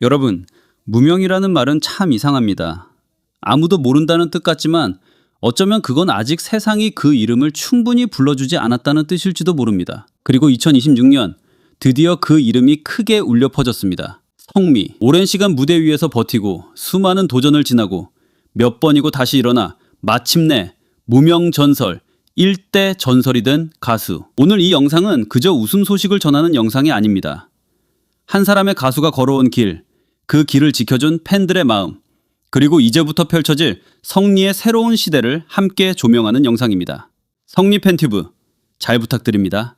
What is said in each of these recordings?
여러분, 무명이라는 말은 참 이상합니다. 아무도 모른다는 뜻 같지만 어쩌면 그건 아직 세상이 그 이름을 충분히 불러주지 않았다는 뜻일지도 모릅니다. 그리고 2026년 드디어 그 이름이 크게 울려 퍼졌습니다. 성미. 오랜 시간 무대 위에서 버티고 수많은 도전을 지나고 몇 번이고 다시 일어나 마침내 무명전설, 1대 전설이 된 가수. 오늘 이 영상은 그저 웃음 소식을 전하는 영상이 아닙니다. 한 사람의 가수가 걸어온 길, 그 길을 지켜준 팬들의 마음, 그리고 이제부터 펼쳐질 성리의 새로운 시대를 함께 조명하는 영상입니다. 성리 팬튜브 잘 부탁드립니다.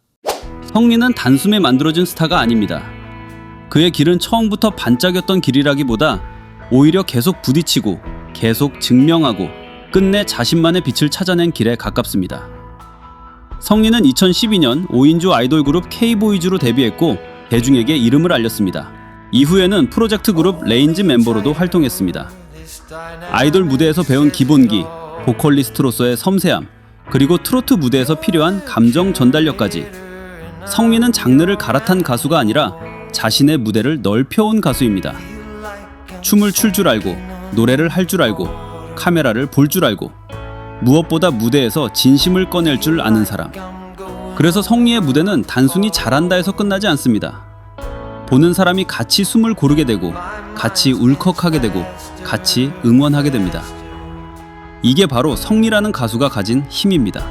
성리는 단숨에 만들어진 스타가 아닙니다. 그의 길은 처음부터 반짝였던 길이라기보다 오히려 계속 부딪히고 계속 증명하고 끝내 자신만의 빛을 찾아낸 길에 가깝습니다. 성리는 2012년 5인조 아이돌 그룹 K보이즈로 데뷔했고 대중에게 이름을 알렸습니다. 이후에는 프로젝트 그룹 레인지 멤버로도 활동했습니다. 아이돌 무대에서 배운 기본기, 보컬리스트로서의 섬세함, 그리고 트로트 무대에서 필요한 감정 전달력까지. 성리는 장르를 갈아탄 가수가 아니라 자신의 무대를 넓혀온 가수입니다. 춤을 출 줄 알고, 노래를 할 줄 알고, 카메라를 볼 줄 알고, 무엇보다 무대에서 진심을 꺼낼 줄 아는 사람. 그래서 성리의 무대는 단순히 잘한다 해서 끝나지 않습니다. 보는 사람이 같이 숨을 고르게 되고, 같이 울컥하게 되고, 같이 응원하게 됩니다. 이게 바로 성리라는 가수가 가진 힘입니다.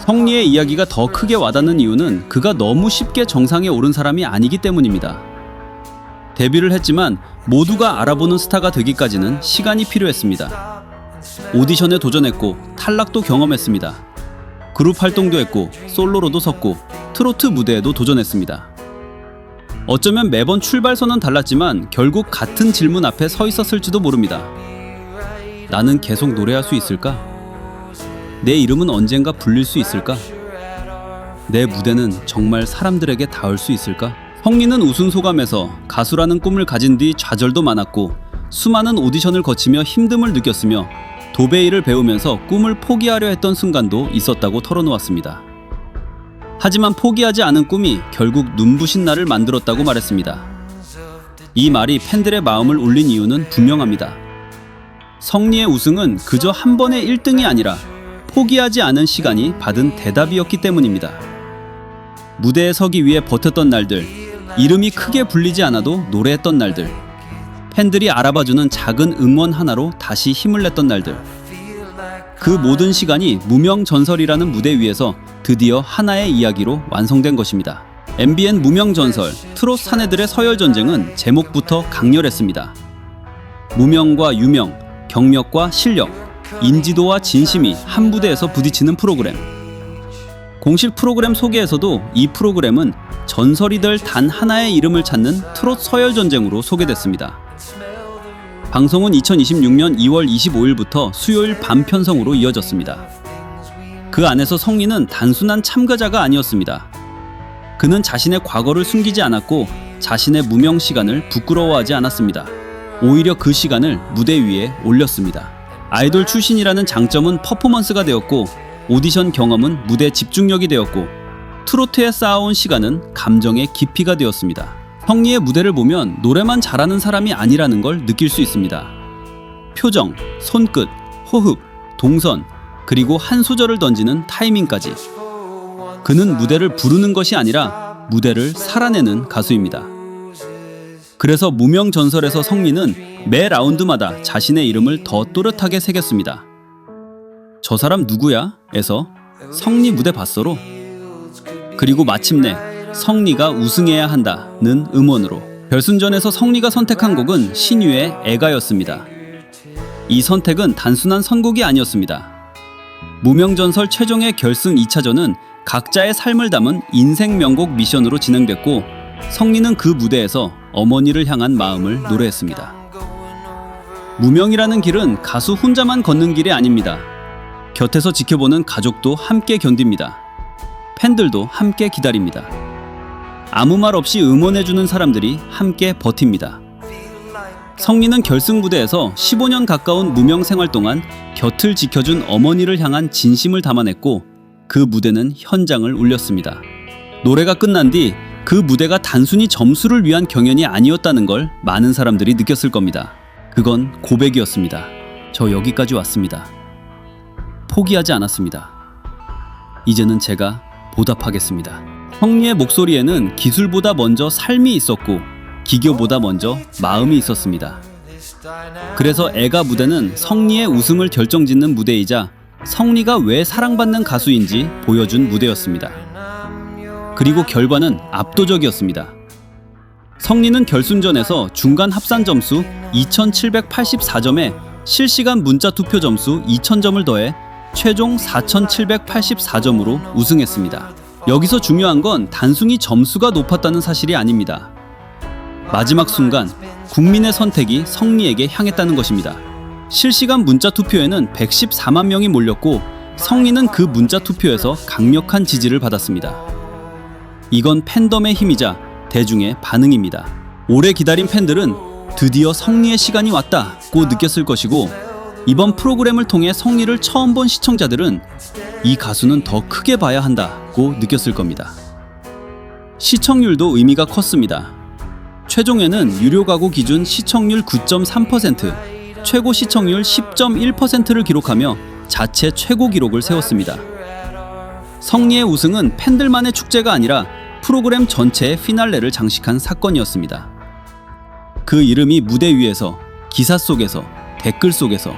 성리의 이야기가 더 크게 와닿는 이유는 그가 너무 쉽게 정상에 오른 사람이 아니기 때문입니다. 데뷔를 했지만 모두가 알아보는 스타가 되기까지는 시간이 필요했습니다. 오디션에 도전했고 탈락도 경험했습니다. 그룹 활동도 했고 솔로로도 섰고 트로트 무대에도 도전했습니다. 어쩌면 매번 출발선은 달랐지만 결국 같은 질문 앞에 서 있었을지도 모릅니다. 나는 계속 노래할 수 있을까? 내 이름은 언젠가 불릴 수 있을까? 내 무대는 정말 사람들에게 닿을 수 있을까? 성리는 우승 소감에서 가수라는 꿈을 가진 뒤 좌절도 많았고 수많은 오디션을 거치며 힘듦을 느꼈으며 도베이를 배우면서 꿈을 포기하려 했던 순간도 있었다고 털어놓았습니다. 하지만 포기하지 않은 꿈이 결국 눈부신 날을 만들었다고 말했습니다. 이 말이 팬들의 마음을 울린 이유는 분명합니다. 성리의 우승은 그저 한 번의 1등이 아니라 포기하지 않은 시간이 받은 대답이었기 때문입니다. 무대에 서기 위해 버텼던 날들, 이름이 크게 불리지 않아도 노래했던 날들, 팬들이 알아봐주는 작은 응원 하나로 다시 힘을 냈던 날들, 그 모든 시간이 무명전설이라는 무대 위에서 드디어 하나의 이야기로 완성된 것입니다. MBN 무명전설, 트롯 사내들의 서열전쟁은 제목부터 강렬했습니다. 무명과 유명, 경력과 실력, 인지도와 진심이 한 부대에서 부딪히는 프로그램. 공식 프로그램 소개에서도 이 프로그램은 전설이 될 단 하나의 이름을 찾는 트롯 서열전쟁으로 소개됐습니다. 방송은 2026년 2월 25일부터 수요일 밤 편성으로 이어졌습니다. 그 안에서 성리는 단순한 참가자가 아니었습니다. 그는 자신의 과거를 숨기지 않았고 자신의 무명 시간을 부끄러워하지 않았습니다. 오히려 그 시간을 무대 위에 올렸습니다. 아이돌 출신이라는 장점은 퍼포먼스가 되었고 오디션 경험은 무대 집중력이 되었고 트로트에 쌓아온 시간은 감정의 깊이가 되었습니다. 성리의 무대를 보면 노래만 잘하는 사람이 아니라는 걸 느낄 수 있습니다. 표정, 손끝, 호흡, 동선, 그리고 한 소절을 던지는 타이밍까지. 그는 무대를 부르는 것이 아니라 무대를 살아내는 가수입니다. 그래서 무명전설에서 성리는 매 라운드마다 자신의 이름을 더 또렷하게 새겼습니다. 저 사람 누구야? 에서 성리 무대 봤어로. 그리고 마침내 성리가 우승해야 한다는 음원으로. 결승전에서 성리가 선택한 곡은 신유의 애가였습니다. 이 선택은 단순한 선곡이 아니었습니다. 무명전설 최종의 결승 2차전은 각자의 삶을 담은 인생 명곡 미션으로 진행됐고 성리는 그 무대에서 어머니를 향한 마음을 노래했습니다. 무명이라는 길은 가수 혼자만 걷는 길이 아닙니다. 곁에서 지켜보는 가족도 함께 견딥니다. 팬들도 함께 기다립니다. 아무 말 없이 응원해주는 사람들이 함께 버팁니다. 성리는 결승 무대에서 15년 가까운 무명 생활 동안 곁을 지켜준 어머니를 향한 진심을 담아냈고 그 무대는 현장을 울렸습니다. 노래가 끝난 뒤 그 무대가 단순히 점수를 위한 경연이 아니었다는 걸 많은 사람들이 느꼈을 겁니다. 그건 고백이었습니다. 저 여기까지 왔습니다. 포기하지 않았습니다. 이제는 제가 보답하겠습니다. 성리의 목소리에는 기술보다 먼저 삶이 있었고 기교보다 먼저 마음이 있었습니다. 그래서 애가 무대는 성리의 우승을 결정짓는 무대이자 성리가 왜 사랑받는 가수인지 보여준 무대였습니다. 그리고 결과는 압도적이었습니다. 성리는 결승전에서 중간 합산 점수 2784점에 실시간 문자 투표 점수 2000점을 더해 최종 4784점으로 우승했습니다. 여기서 중요한 건 단순히 점수가 높았다는 사실이 아닙니다. 마지막 순간 국민의 선택이 성리에게 향했다는 것입니다. 실시간 문자 투표에는 114만 명이 몰렸고 성리는 그 문자 투표에서 강력한 지지를 받았습니다. 이건 팬덤의 힘이자 대중의 반응입니다. 오래 기다린 팬들은 드디어 성리의 시간이 왔다고 느꼈을 것이고 이번 프로그램을 통해 성리를 처음 본 시청자들은 이 가수는 더 크게 봐야 한다고 느꼈을 겁니다. 시청률도 의미가 컸습니다. 최종에는 유료 가구 기준 시청률 9.3%, 최고 시청률 10.1%를 기록하며 자체 최고 기록을 세웠습니다. 성리의 우승은 팬들만의 축제가 아니라 프로그램 전체의 피날레를 장식한 사건이었습니다. 그 이름이 무대 위에서, 기사 속에서, 댓글 속에서,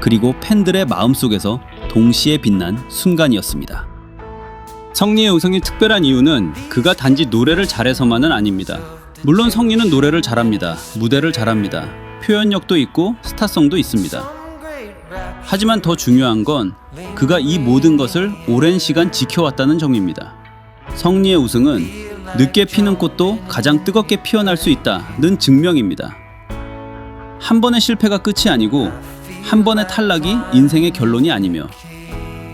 그리고 팬들의 마음속에서 동시에 빛난 순간이었습니다. 성리의 우승이 특별한 이유는 그가 단지 노래를 잘해서만은 아닙니다. 물론 성리는 노래를 잘합니다. 무대를 잘합니다. 표현력도 있고 스타성도 있습니다. 하지만 더 중요한 건 그가 이 모든 것을 오랜 시간 지켜왔다는 점입니다. 성리의 우승은 늦게 피는 꽃도 가장 뜨겁게 피어날 수 있다는 증명입니다. 한 번의 실패가 끝이 아니고 한 번의 탈락이 인생의 결론이 아니며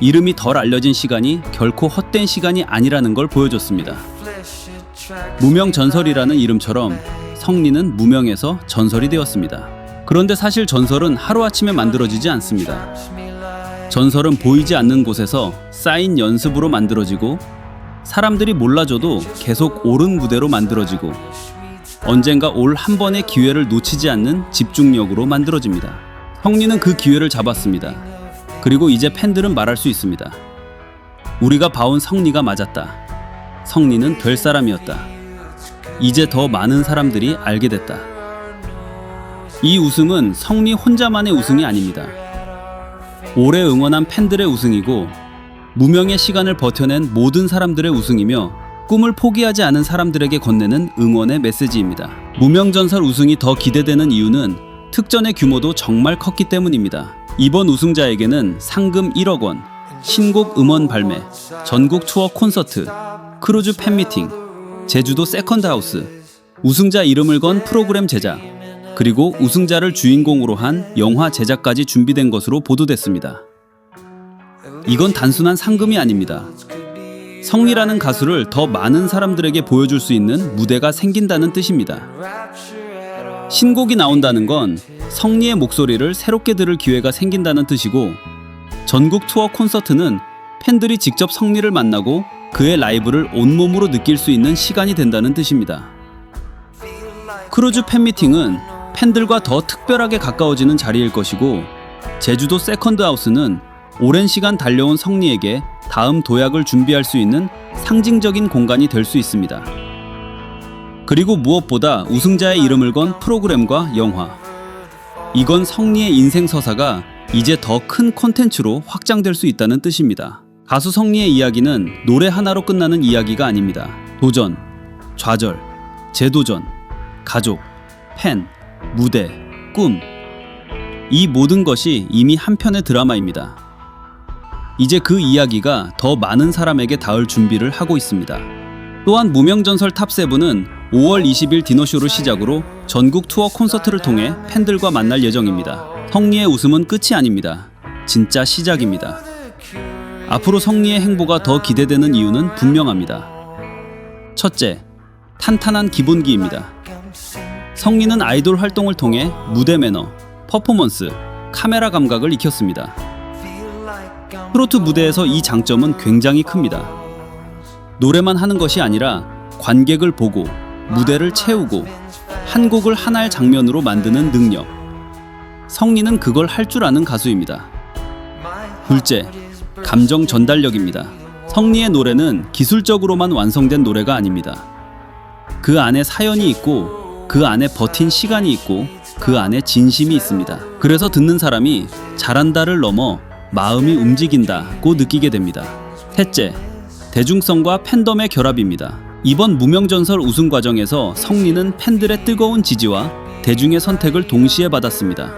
이름이 덜 알려진 시간이 결코 헛된 시간이 아니라는 걸 보여줬습니다. 무명전설이라는 이름처럼 성리는 무명에서 전설이 되었습니다. 그런데 사실 전설은 하루아침에 만들어지지 않습니다. 전설은 보이지 않는 곳에서 쌓인 연습으로 만들어지고 사람들이 몰라줘도 계속 옳은 무대로 만들어지고 언젠가 올 한 번의 기회를 놓치지 않는 집중력으로 만들어집니다. 성리는 그 기회를 잡았습니다. 그리고 이제 팬들은 말할 수 있습니다. 우리가 봐온 성리가 맞았다. 성리는 별 사람이었다. 이제 더 많은 사람들이 알게 됐다. 이 우승은 성리 혼자만의 우승이 아닙니다. 오래 응원한 팬들의 우승이고 무명의 시간을 버텨낸 모든 사람들의 우승이며 꿈을 포기하지 않은 사람들에게 건네는 응원의 메시지입니다. 무명전설 우승이 더 기대되는 이유는 특전의 규모도 정말 컸기 때문입니다. 이번 우승자에게는 상금 1억 원, 신곡 음원 발매, 전국 투어 콘서트, 크루즈 팬미팅, 제주도 세컨드하우스, 우승자 이름을 건 프로그램 제작, 그리고 우승자를 주인공으로 한 영화 제작까지 준비된 것으로 보도됐습니다. 이건 단순한 상금이 아닙니다. 성리라는 가수를 더 많은 사람들에게 보여줄 수 있는 무대가 생긴다는 뜻입니다. 신곡이 나온다는 건 성리의 목소리를 새롭게 들을 기회가 생긴다는 뜻이고 전국 투어 콘서트는 팬들이 직접 성리를 만나고 그의 라이브를 온몸으로 느낄 수 있는 시간이 된다는 뜻입니다. 크루즈 팬미팅은 팬들과 더 특별하게 가까워지는 자리일 것이고 제주도 세컨드하우스는 오랜 시간 달려온 성리에게 다음 도약을 준비할 수 있는 상징적인 공간이 될 수 있습니다. 그리고 무엇보다 우승자의 이름을 건 프로그램과 영화. 이건 성리의 인생 서사가 이제 더 큰 콘텐츠로 확장될 수 있다는 뜻입니다. 가수 성리의 이야기는 노래 하나로 끝나는 이야기가 아닙니다. 도전, 좌절, 재도전, 가족, 팬, 무대, 꿈. 이 모든 것이 이미 한 편의 드라마입니다. 이제 그 이야기가 더 많은 사람에게 닿을 준비를 하고 있습니다. 또한 무명전설 탑7은 5월 20일 디너쇼를 시작으로 전국 투어 콘서트를 통해 팬들과 만날 예정입니다. 성리의 웃음은 끝이 아닙니다. 진짜 시작입니다. 앞으로 성리의 행보가 더 기대되는 이유는 분명합니다. 첫째, 탄탄한 기본기입니다. 성리는 아이돌 활동을 통해 무대 매너, 퍼포먼스, 카메라 감각을 익혔습니다. 트로트 무대에서 이 장점은 굉장히 큽니다. 노래만 하는 것이 아니라 관객을 보고 무대를 채우고 한 곡을 하나의 장면으로 만드는 능력. 성리는 그걸 할 줄 아는 가수입니다. 둘째, 감정 전달력입니다. 성리의 노래는 기술적으로만 완성된 노래가 아닙니다. 그 안에 사연이 있고 그 안에 버틴 시간이 있고 그 안에 진심이 있습니다. 그래서 듣는 사람이 잘한다를 넘어 마음이 움직인다고 느끼게 됩니다. 셋째, 대중성과 팬덤의 결합입니다. 이번 무명전설 우승 과정에서 성리는 팬들의 뜨거운 지지와 대중의 선택을 동시에 받았습니다.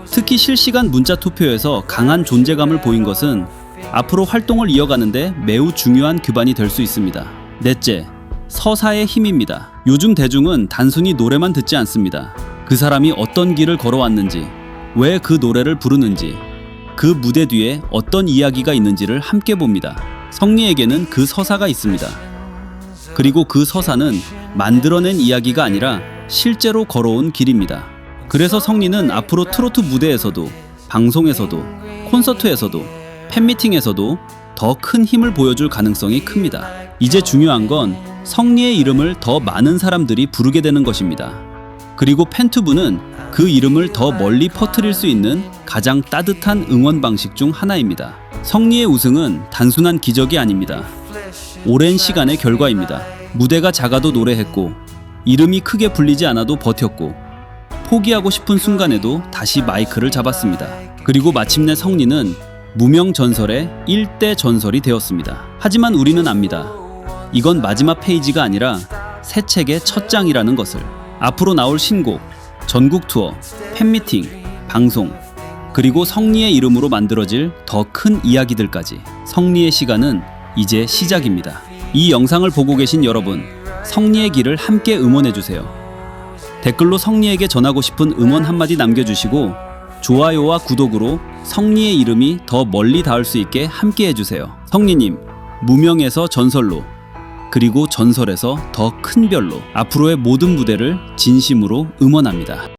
특히 실시간 문자 투표에서 강한 존재감을 보인 것은 앞으로 활동을 이어가는데 매우 중요한 기반이 될 수 있습니다. 넷째, 서사의 힘입니다. 요즘 대중은 단순히 노래만 듣지 않습니다. 그 사람이 어떤 길을 걸어왔는지, 왜 그 노래를 부르는지, 그 무대 뒤에 어떤 이야기가 있는지를 함께 봅니다. 성리에게는 그 서사가 있습니다. 그리고 그 서사는 만들어낸 이야기가 아니라 실제로 걸어온 길입니다. 그래서 성리는 앞으로 트로트 무대에서도, 방송에서도, 콘서트에서도, 팬미팅에서도 더 큰 힘을 보여줄 가능성이 큽니다. 이제 중요한 건 성리의 이름을 더 많은 사람들이 부르게 되는 것입니다. 그리고 팬투브는 그 이름을 더 멀리 퍼뜨릴 수 있는 가장 따뜻한 응원 방식 중 하나입니다. 성리의 우승은 단순한 기적이 아닙니다. 오랜 시간의 결과입니다. 무대가 작아도 노래했고, 이름이 크게 불리지 않아도 버텼고, 포기하고 싶은 순간에도 다시 마이크를 잡았습니다. 그리고 마침내 성리는 무명 전설의 1대 전설이 되었습니다. 하지만 우리는 압니다. 이건 마지막 페이지가 아니라 새 책의 첫 장이라는 것을. 앞으로 나올 신곡, 전국 투어, 팬미팅, 방송, 그리고 성리의 이름으로 만들어질 더 큰 이야기들까지 성리의 시간은 이제 시작입니다. 이 영상을 보고 계신 여러분, 성리의 길을 함께 응원해주세요. 댓글로 성리에게 전하고 싶은 응원 한마디 남겨주시고 좋아요와 구독으로 성리의 이름이 더 멀리 닿을 수 있게 함께 해주세요. 성리님, 무명에서 전설로, 그리고 전설에서 더 큰 별로 앞으로의 모든 무대를 진심으로 응원합니다.